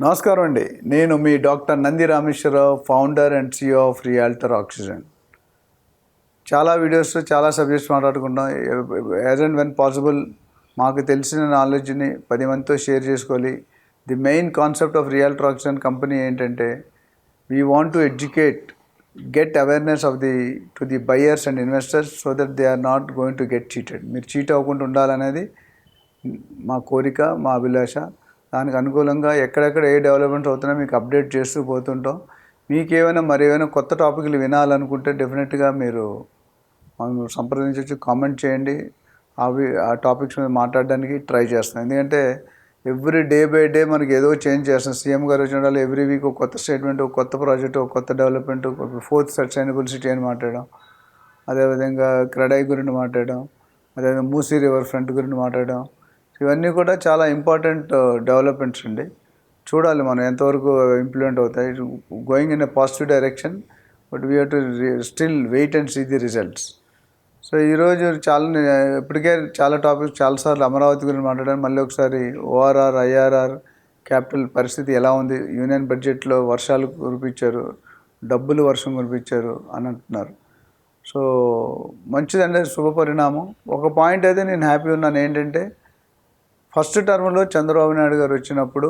నమస్కారం అండి. నేను మీ doctor Nandi Rameshwar Rao, founder and CEO of realtor oxygen. చాలా వీడియోస్, చాలా సబ్జెక్ట్స్ మాట్లాడుకుంటాం. యాజ్ అండ్ వెన్ పాసిబుల్ మాకు తెలిసిన నాలెడ్జ్ని 10 మందితో షేర్ చేసుకోవాలి. The main concept of realtor oxygen company ఏంటంటే, we want to educate, get awareness off to the buyers and investors so that they are not going to get cheated. మీరు cheat అవ్వకుండా ఉండాలనేది మా కోరిక, మా అభిలాష. దానికి అనుకూలంగా ఎక్కడెక్కడ ఏ డెవలప్మెంట్స్ అవుతున్నాయో మీకు అప్డేట్ చేస్తూ పోతుంటాం. మీకేమైనా ఏమైనా కొత్త టాపిక్లు వినాలనుకుంటే డెఫినెట్గా మీరు సంప్రదించవచ్చు, కామెంట్ చేయండి. ఆ టాపిక్స్ మీద మాట్లాడడానికి ట్రై చేస్తాం. ఎందుకంటే ఎవ్రీ డే బై డే మనకి ఏదో చేంజ్ చేస్తాం. సీఎం గారు వచ్చిన వాళ్ళు ఎవ్రీ వీక్ ఒక కొత్త స్టేట్మెంట్, ఒక కొత్త ప్రాజెక్ట్, ఒక కొత్త డెవలప్మెంట్, 4th సస్టైనబుల్ సిటీ అని మాట్లాడడం, అదేవిధంగా క్రెడై గురించి మాట్లాడడం, అదేవిధంగా మూసీ రివర్ ఫ్రంట్ గురించి మాట్లాడడం. ఇవన్నీ కూడా చాలా ఇంపార్టెంట్ డెవలప్మెంట్స్ అండి. చూడాలి మనం ఎంతవరకు ఇంప్లిమెంట్ అవుతాయి. Going in a positive direction, but we have to still wait and see the results. So ఈరోజు ఇప్పటికే చాలా టాపిక్స్ చాలాసార్లు అమరావతి గురించి మాట్లాడాను. మళ్ళీ ఒకసారి ORR, IRR, క్యాపిటల్ పరిస్థితి ఎలా ఉంది, యూనియన్ బడ్జెట్లో వర్షాలు కురిపించారు, డబ్బులు వర్షం కురిపించారు అని అంటున్నారు. సో మంచిదండి, శుభ పరిణామం. ఒక పాయింట్ అయితే నేను హ్యాపీ ఉన్నాను. ఏంటంటే ఫస్ట్ టర్మ్లో చంద్రబాబు నాయుడు గారు వచ్చినప్పుడు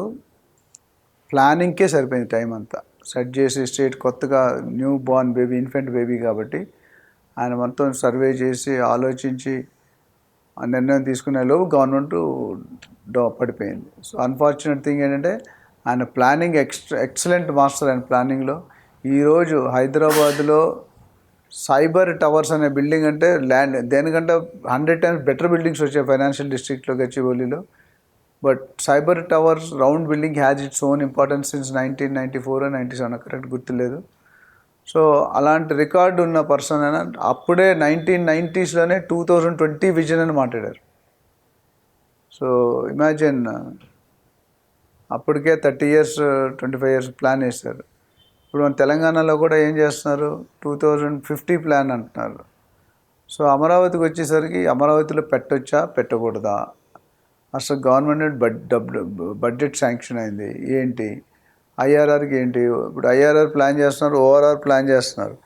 ప్లానింగ్కే సరిపోయింది టైం అంతా. సెట్ చేసి స్టేట్ కొత్తగా new born baby, infant baby కాబట్టి ఆయన మొత్తం సర్వే చేసి ఆలోచించి ఆ నిర్ణయం తీసుకునేలోపు గవర్నమెంట్ పడిపోయింది. సో అన్ఫార్చునేట్ థింగ్ ఏంటంటే ఆయన ప్లానింగ్ ఎక్సలెంట్ మాస్టర్. ఆయన ప్లానింగ్లో ఈరోజు హైదరాబాద్లో సైబర్ టవర్స్ అనే బిల్డింగ్ అంటే ల్యాండ్ దేనికంటే 100 times బెటర్ బిల్డింగ్స్ వచ్చాయి ఫైనాన్షియల్ డిస్ట్రిక్ట్లో, గచ్చిబౌలిలో. But Cyber Towers round building has its own importance since 1994 or 97, correct గుర్తులేదు. సో అలాంటి రికార్డు ఉన్న పర్సన్ అయినా అప్పుడే 1990sలోనే 2020 విజన్ అని మాట్లాడారు. సో ఇమాజిన్, అప్పటికే 30 years 25 years ప్లాన్ వేశారు. ఇప్పుడు మన తెలంగాణలో కూడా ఏం చేస్తున్నారు, 2050 ప్లాన్ అంటున్నారు. సో అమరావతికి వచ్చేసరికి అమరావతిలో పెట్టొచ్చా పెట్టకూడదా, అసలు గవర్నమెంట్ బడ్జెట్ శాంక్షన్ అయింది ఏంటి, IRRకి ఏంటి, ఇప్పుడు IRR ప్లాన్ చేస్తున్నారు, ORR ప్లాన్ చేస్తున్నారు.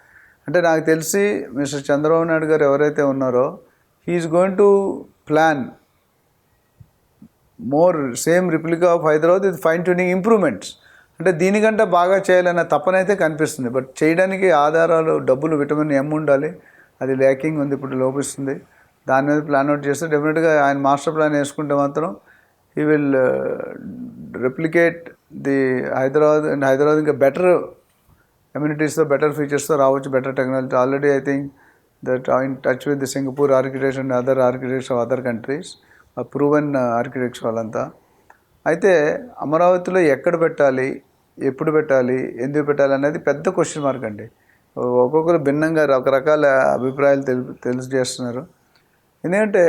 అంటే నాకు తెలిసి మిస్టర్ చంద్రబాబు నాయుడు గారు ఎవరైతే ఉన్నారో, he's going to plan more same replica of Hyderabad with fine tuning improvements. అంటే దీనికంటే బాగా చేయాలన్న తపనైతే కనిపిస్తుంది. బట్ చేయడానికి ఆధారాలు, డబ్బులు, విటమిన్ M ఉండాలి. అది ల్యాకింగ్ ఉంది, ఇప్పుడు లోపిస్తుంది. దాని మీద ప్లాన్ అవుట్ చేస్తే డెఫినెట్గా ఆయన మాస్టర్ ప్లాన్ వేసుకుంటే మాత్రం he will replicate the Hyderabad. And Hyderabad ఇంకా బెటర్ అమ్యూనిటీస్తో, బెటర్ ఫీచర్స్తో రావచ్చు, better technology. Already I think that in touch with the Singapore architects and other architects of other countries, proven architects వాళ్ళంతా. అయితే అమరావతిలో ఎక్కడ పెట్టాలి, ఎప్పుడు పెట్టాలి, ఎందుకు పెట్టాలి అనేది పెద్ద క్వశ్చన్ మార్క్ అండి. ఒక్కొక్కరు భిన్నంగా రకరకాల అభిప్రాయాలు తెలియజేస్తున్నారు. ఎందుకంటే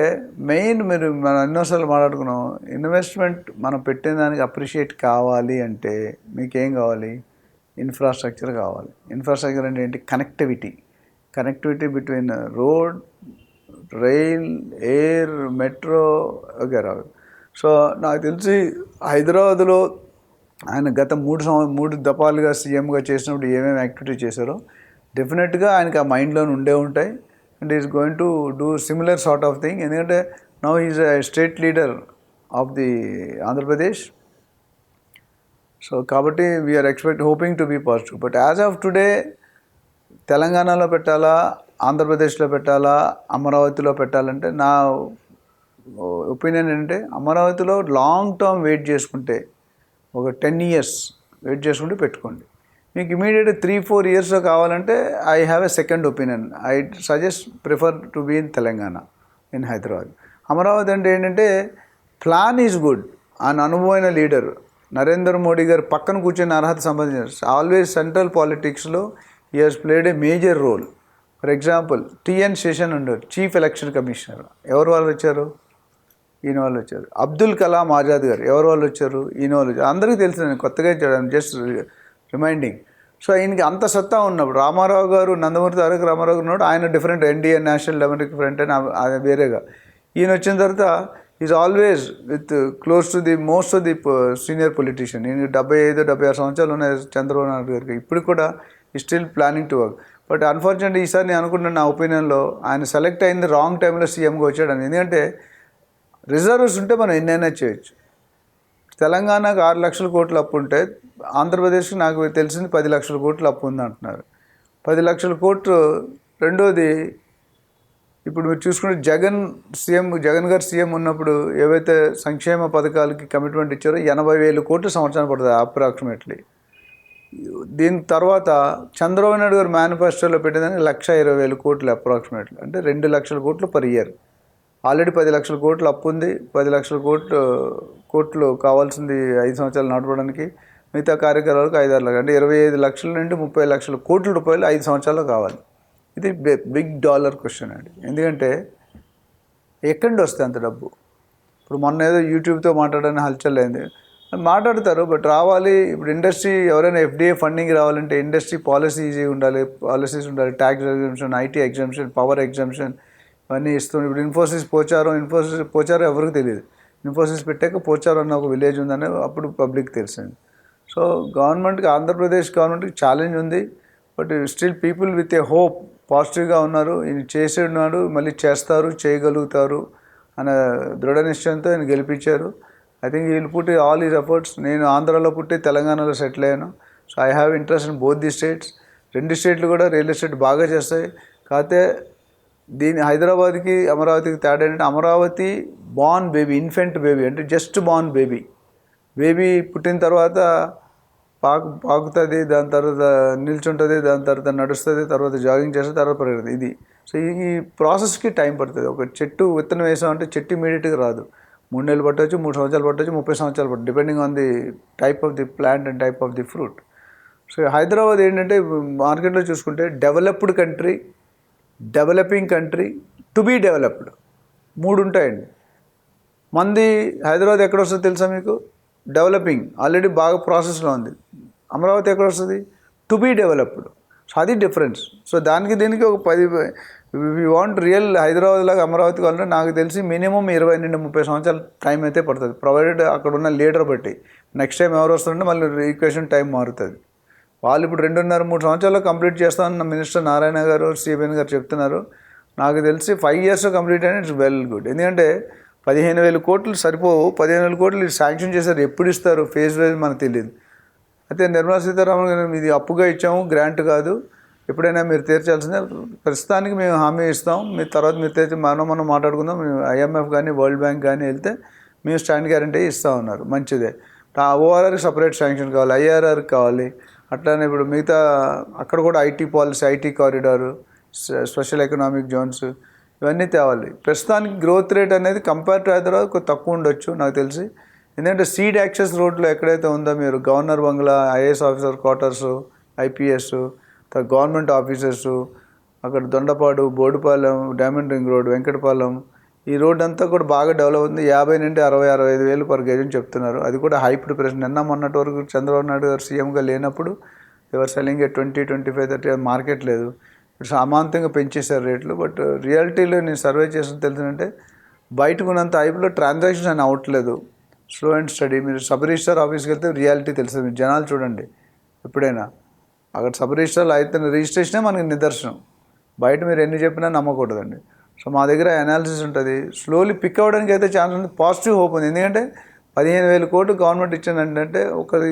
మెయిన్ మనం ఎన్నోసార్లు మాట్లాడుకున్నాం, ఇన్వెస్ట్మెంట్ మనం పెట్టిన దానికి అప్రిషియేట్ కావాలి అంటే మీకేం కావాలి, ఇన్ఫ్రాస్ట్రక్చర్ కావాలి. ఇన్ఫ్రాస్ట్రక్చర్ అంటే ఏంటి, connectivity between road, rail, air, metro వగేరా. సో నాకు తెలిసి హైదరాబాద్లో ఆయన గత 3 దఫాలుగా సీఎంగా చేసినప్పుడు ఏమేమి యాక్టివిటీ చేశారో డెఫినెట్గా ఆయనకి ఆ మైండ్లో ఉండే ఉంటాయి. And is going to do similar sort of thing. ఎందుకంటే now is a state leader of the Andhra Pradesh. So కాబట్టి we are hoping to be positive. But as of today తెలంగాణలో పెట్టాలా, ఆంధ్రప్రదేశ్లో పెట్టాలా, అమరావతిలో పెట్టాలంటే నా ఒపీనియన్ ఏంటంటే, అమరావతిలో లాంగ్ టర్మ్ వెయిట్ చేసుకుంటే, ఒక 10 years వెయిట్ చేసుకుంటే పెట్టుకోండి. మీకు ఇమీడియట్గా 3-4 yearsలో కావాలంటే I have a second opinion. I suggest prefer to be in Telangana, in Hyderabad. Amaravati అంటే ఏంటంటే ప్లాన్ ఈజ్ గుడ్. ఆయన అనుభవమైన లీడర్ నరేంద్ర మోడీ గారు పక్కన కూర్చొని అర్హత సంబంధించిన ఆల్వేస్ సెంట్రల్ పాలిటిక్స్లో he has played a major role. For example TN Seshan ఉండరు, చీఫ్ ఎలక్షన్ కమిషనర్. ఎవరు వాళ్ళు వచ్చారు, ఈయన వాళ్ళు వచ్చారు. అబ్దుల్ కలాం ఆజాద్ గారు ఎవరు వాళ్ళు వచ్చారు, ఈయన వాళ్ళు వచ్చారు. అందరికీ తెలిసిన, నేను కొత్తగా ఇచ్చాడు, జస్ట్ రిమైండింగ్. సో ఈయనకి అంత సత్తా ఉన్నప్పుడు రామారావు గారు, నందమూరి తారక రామారావు గారు ఉన్నాడు. ఆయన different, NDA national democratic front అని అది వేరేగా. ఈయన వచ్చిన తర్వాత is always with close to the most of the senior politician. నేను 75-76 సంవత్సరాలు ఉన్నాయి చంద్రబాబు నాయుడు గారికి. ఇప్పుడు కూడా ఈ still planning to work. But unfortunately ఈసారి నేను అనుకుంటున్నాను, నా ఒపీనియన్లో ఆయన సెలెక్ట్ అయింది రాంగ్ టైంలో సీఎంగా వచ్చాడని. ఎందుకంటే రిజర్వ్స్ ఉంటే మనం ఎన్నైనా చేయొచ్చు. తెలంగాణకు 6 లక్షల కోట్లు అప్పు ఉంటే ఆంధ్రప్రదేశ్కి నాకు తెలిసింది 10 లక్షల కోట్లు అప్పు ఉంది అంటున్నారు. 10 లక్షల కోట్లు. రెండోది, ఇప్పుడు మీరు చూసుకుంటే జగన్ గారు సీఎం ఉన్నప్పుడు ఏవైతే సంక్షేమ పథకాలకి కమిట్మెంట్ ఇచ్చారో 80,000 కోట్లు సంవత్సరానికి పడుతుంది అప్రాక్సిమేట్లీ. దీని తర్వాత చంద్రబాబు నాయుడు గారు మేనిఫెస్టోలో పెట్టేదానికి 1,20,000 కోట్లు అప్రాక్సిమేట్లీ, అంటే 2 లక్షల కోట్లు పర్ ఇయర్. ఆల్రెడీ 10 లక్షల కోట్లు అప్పు ఉంది. 10 లక్షల కోట్లు కావాల్సింది 5 సంవత్సరాలు నడపడానికి. మిగతా కార్యక్రమాలకు 5-6 లక్షలు, అంటే 25 లక్షల నుండి 30 లక్షల కోట్ల రూపాయలు 5 సంవత్సరాల్లో కావాలి. ఇది బిగ్ డాలర్ క్వశ్చన్ అండి. ఎందుకంటే ఎక్కడి నుండి వస్తే అంత డబ్బు? ఇప్పుడు మొన్న ఏదో యూట్యూబ్తో మాట్లాడడానికి హల్చల్ అయింది, మాట్లాడతారు, బట్ రావాలి. ఇప్పుడు ఇండస్ట్రీ ఎవరైనా FDI ఫండింగ్ రావాలంటే ఇండస్ట్రీ పాలసీ ఉండాలి, పాలసీస్ ఉండాలి. Tax exemption, IT exemption, power exemption ఇవన్నీ ఇస్తుంది. ఇప్పుడు ఇన్ఫోసిస్ పోచారం ఎవరికి తెలియదు. ఇన్ఫోసిస్ పెట్టాక పోచారం అన్న ఒక విలేజ్ ఉందని అప్పుడు పబ్లిక్ తెలిసింది. సో గవర్నమెంట్కి, ఆంధ్రప్రదేశ్ గవర్నమెంట్కి ఛాలెంజ్ ఉంది. But still people with a hope పాజిటివ్గా ఉన్నారు. ఈయన చేసేనాడు, మళ్ళీ చేస్తారు, చేయగలుగుతారు అనే దృఢ నిశ్చయంతో ఆయన గెలిపించారు. I think will put all is efforts. నేను ఆంధ్రాలో పుట్టి తెలంగాణలో సెటిల్ అయ్యాను. So I have interest in both the states. 2 స్టేట్లు కూడా రియల్ ఎస్టేట్ బాగా చేస్తాయి. కాకపోతే హైదరాబాద్కి అమరావతికి తేడా ఏంటంటే, Amaravati born baby, infant baby, అంటే జస్ట్ బార్న్ బేబీ పుట్టిన తర్వాత పాకుతుంది, దాని తర్వాత నిల్చుంటుంది, దాని తర్వాత నడుస్తుంది, తర్వాత జాగింగ్ చేస్తుంది, తర్వాత పరిగెడుతుంది. ఇది సో ఈ ప్రాసెస్కి టైం పడుతుంది. ఒక చెట్టు విత్తనం వేసామంటే చెట్టు ఇమీడియట్గా రాదు. 3 నెలలు పట్టవచ్చు, 3 సంవత్సరాలు పట్టవచ్చు, 30 సంవత్సరాలు పట్టవచ్చు, depending on the type of the plant and type of the fruit. So Hyderabad ఏంటంటే మార్కెట్లో చూసుకుంటే developed country, developing country, to be developed 3 ఉంటాయండి. మంది హైదరాబాద్ ఎక్కడ వస్తుందో తెలుసా మీకు? డెవలపింగ్, ఆల్రెడీ బాగా ప్రాసెస్లో ఉంది. అమరావతి ఎక్కడ వస్తుంది? To be developed. సో అది డిఫరెన్స్. సో దీనికి ఒక 10 వాంట్ రియల్ హైదరాబాద్ లాగా అమరావతి కావాలంటే నాకు తెలిసి మినిమం 20 నుండి 30 సంవత్సరాల టైం అయితే పడుతుంది, ప్రొవైడెడ్ అక్కడ ఉన్న లీడర్ బట్టి. నెక్స్ట్ టైం ఎవరు వస్తుంటే మళ్ళీ ఈక్వేషన్ టైం మారుతుంది. వాళ్ళు ఇప్పుడు 2.5-3 సంవత్సరాల్లో కంప్లీట్ చేస్తామని మినిస్టర్ నారాయణ గారు, CBN గారు చెప్తున్నారు. నాకు తెలిసి 5 ఇయర్స్లో కంప్లీట్ అయినా ఇట్స్ వెల్ గుడ్. ఎందుకంటే 15,000 కోట్లు సరిపోవు. 15,000 కోట్లు శాంక్షన్ చేశారు, ఎప్పుడు ఇస్తారు ఫేజ్ వైజ్ మనకు తెలియదు. అయితే నిర్మలా సీతారామన్ గారు, ఇది అప్పుగా ఇచ్చాము, గ్రాంట్ కాదు, ఎప్పుడైనా మీరు తీర్చాల్సిందే. ప్రస్తుతానికి మేము హామీ ఇస్తాం, మీరు తర్వాత మీరు తీర్చి మనం మాట్లాడుకుందాం. IMF కానీ వరల్డ్ బ్యాంక్ కానీ వెళ్తే మేము స్టాండ్ గ్యారంటీ ఇస్తూ ఉన్నారు, మంచిదే. ORRకి సపరేట్ శాంక్షన్ కావాలి, IRRకి కావాలి. అట్లానే ఇప్పుడు మిగతా అక్కడ కూడా IT policy, IT corridor, special economic zones ఇవన్నీ తేవాలి. ప్రస్తుతానికి గ్రోత్ రేట్ అనేది కంపేర్ టు హైదరాబాద్ కొంచెం తక్కువ ఉండొచ్చు నాకు తెలిసి. ఎందుకంటే సీడ్ యాక్సెస్ రోడ్లో ఎక్కడైతే ఉందో, మీరు governor bungalow, IAS officer quarters, IPS, government officers, అక్కడ Dondapadu, Bodupalem, diamond ring road, Venkatapalem, ఈ రోడ్ అంతా కూడా బాగా డెవలప్ ఉంది. 50 నుండి 60-65 వేలు పర్ గజం చెప్తున్నారు. అది కూడా హైప్డ్ ప్రైస్. మొన్నటి వరకు చంద్రబాబు నాయుడు గారు సీఎంగా లేనప్పుడు ఎవరు సెల్లింగ్ 20-25-30 మార్కెట్ లేదు. ఇప్పుడు సామాంతంగా పెంచేశారు రేట్లు. బట్ రియాలిటీలో నేను సర్వే చేసిన తెలిసిందంటే బయటకు ఉన్నంత హైప్లో ట్రాన్సాక్షన్స్ అని అవ్వట్లేదు. Slow and study. మీరు సబ్ రిజిస్టర్ ఆఫీస్కి వెళ్తే రియాలిటీ తెలుస్తుంది. మీరు జనాలు చూడండి ఎప్పుడైనా, అక్కడ సబ్ రిజిస్టర్లో అయితే రిజిస్ట్రేషనే మనకి నిదర్శనం. బయట మీరు ఎన్ని చెప్పినా నమ్మకూడదండి. సో మా దగ్గర అనాలిసిస్ ఉంటుంది. స్లోలీ పిక్ అవ్వడానికి అయితే ఛాన్స్ ఉంది, పాజిటివ్ హోప్ ఉంది. ఎందుకంటే 15,000 కోట్లు గవర్నమెంట్ ఇచ్చిందంటే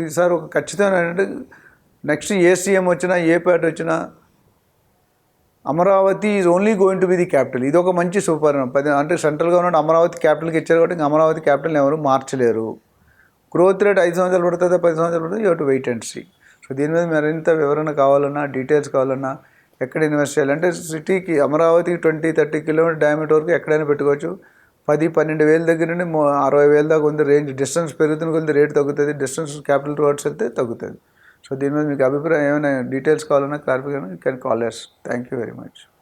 ఈసారి ఒక ఖచ్చితమైన ఏంటంటే, నెక్స్ట్ ఏ సీఎం వచ్చినా, ఏ పేట వచ్చినా, Amaravati is only going to be the capital. ఇది ఒక మంచి సూపర్. అంటే సెంట్రల్ గవర్నమెంట్ అమరావతి క్యాపిటల్కి ఇచ్చారు కాబట్టి అమరావతి క్యాపిటల్ని ఎవరు మార్చలేరు. గ్రోత్ రేట్ 5 సంవత్సరాలు పడుతుందా, 10 సంవత్సరాలు పడుతుంది, you have to wait and see. So దీని మీద మరింత వివరణ కావాలన్నా, డీటెయిల్స్ కావాలన్నా, ఎక్కడ ఇన్వెస్ట్ చేయాలంటే సిటీకి అమరావతికి 20-30 కిలోమీటర్ డయామీటర్ వరకు ఎక్కడైనా పెట్టుకోవచ్చు. 10-12 వేల దగ్గర నుండి 60 వేల దాకా ఉంది రేంజ్. డిస్టెన్స్ పెరుగుతున్న కొద్ది రేట్ తగ్గుతుంది, డిస్టెన్స్ క్యాపిటల్ టువర్డ్స్ వెళ్తే తగ్గుతుంది. సో దీని మీద మీకు అభిప్రాయం ఏమైనా డీటెయిల్స్ కావాలన్నా, clarification, you can call us. Thank you very much.